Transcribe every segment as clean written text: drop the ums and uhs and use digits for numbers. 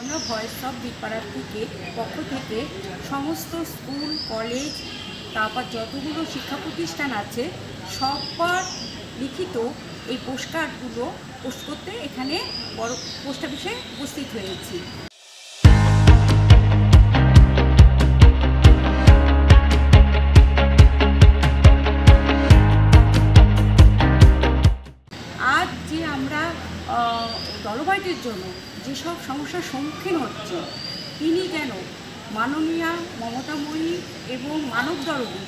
আমরা voice of বীরপাড়ার পক্ষ থেকে সমস্ত স্কুল কলেজ তারপর যতগুলো শিক্ষা প্রতিষ্ঠান আছে সবার লিখিত এই পোস্টকার্ডগুলো পোস্ট করতে এখানে বড় পোস্ট অফিসে উপস্থিত হয়েছি। আজ যে আমরা জলবায়ুর জন্য যেসব সমস্যার সম্মুখীন হচ্ছে তিনি যেন মাননীয়া মমতাময়ী এবং মানবদরদী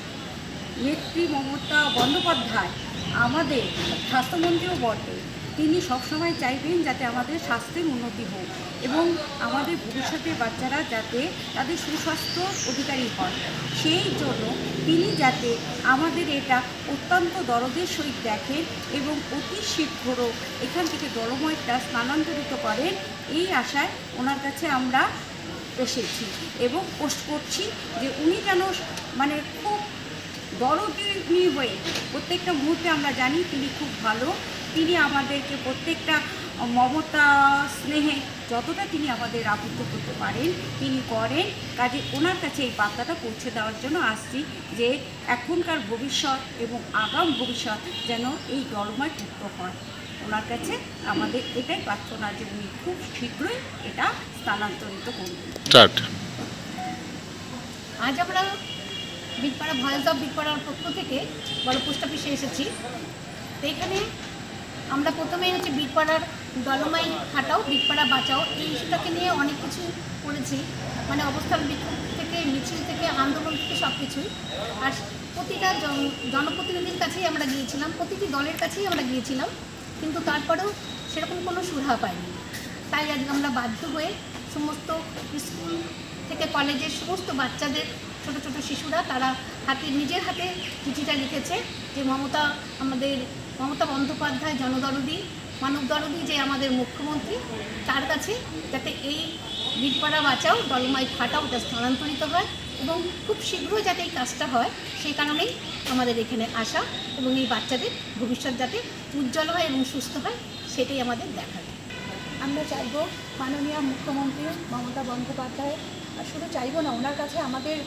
নেত্রী মমতা বন্দ্যোপাধ্যায় আমাদের স্বাস্থ্যমন্ত্রীও বটে, তিনি সবসময় চাইবেন যাতে আমাদের স্বাস্থ্যের উন্নতি হোক এবং আমাদের ভবিষ্যতের বাচ্চারা যাতে তাদের সুস্বাস্থ্য অধিকারী হয়। সেই জন্য তিনি যাতে আমাদের এটা অত্যন্ত দরদের সহিত দেখেন এবং অতি শীঘ্র এখান থেকে ডলোমাইটটা স্থানান্তরিত করেন, এই আশায় ওনার কাছে আমরা এসেছি এবং পোস্ট করছি যে উনি যেন খুব দরদি হয়ে প্রত্যেকটা মুহূর্তে আমরা জানি তিনি খুব ভালো, তিনি আমাদেরকে প্রত্যেকটা মমতা স্নেহে যতটা তিনি আমাদের আবদ্ধ করতে পারেন তিনি করেন। কাজে ওনার কাছে এই বার্তাটা পৌঁছে দেওয়ার জন্য আসছি যে এখনকার ভবিষ্যৎ এবং আগাম ভবিষ্যৎ যেন এই ডলোমাইট মুক্ত হয়। ওনার কাছে আমাদের এটাই প্রার্থনা যে উনি খুব শীঘ্রই এটা স্থানান্তরিত করবেন। আজ আমরা বীরপাড়া ভয়েস অফ বীরপাড়ার পক্ষ থেকে বড় পোস্ট অফিসে এসেছি। তো এখানে আমরা প্রথমেই বীরপাড়ার ডলোমাইট হাটাও বীরপাড়া বাঁচাও এই ইস্যুটাকে নিয়ে অনেক কিছু করেছি, অবস্থান বিক্ষোভ থেকে মিছিল থেকে আন্দোলন থেকে সব কিছুই। আর প্রতিটা জনপ্রতিনিধির কাছেই আমরা গিয়েছিলাম, প্রতিটি দলের কাছেই আমরা গিয়েছিলাম, কিন্তু তারপরেও সেরকম কোনো সুরাহা পাইনি। তাই আজ আমরা বাধ্য হয়ে সমস্ত স্কুল থেকে কলেজের সমস্ত বাচ্চাদের ছোট ছোট শিশুরা তারা নিজের হাতে চিঠিটা লিখেছে যে মমতা বন্দ্যোপাধ্যায় জনদরদী মানবদরদী যে আমাদের মুখ্যমন্ত্রী তার কাছে যাতে এই বীরপাড়া বাঁচাও ডলোমাইট হাটাও ওটা স্থানান্তরিত হয় এবং খুব শীঘ্রই যাতে এই কাজটা হয় সেই কারণেই আমাদের এখানে আসা এবং এই বাচ্চাদের ভবিষ্যৎ যাতে উজ্জ্বল হয় এবং সুস্থ হয় সেটাই আমাদের দেখার। আমরা চাইব মাননীয় মুখ্যমন্ত্রী মমতা বন্দ্যোপাধ্যায় শুধু চাইব না, ওনার কাছে আমাদের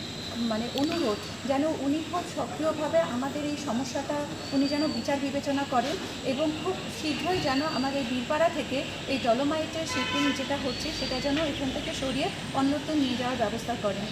অনুরোধ যেন উনি খুব সক্রিয়ভাবে আমাদের এই সমস্যাটা উনি যেন বিচার বিবেচনা করেন এবং খুব শীঘ্রই যেন আমাদের বীরপাড়া থেকে এই ডলোমাইটের শিপিং যেটা হচ্ছে সেটা যেন এখান থেকে সরিয়ে অন্যত্র নিয়ে যাওয়ার ব্যবস্থা করেন।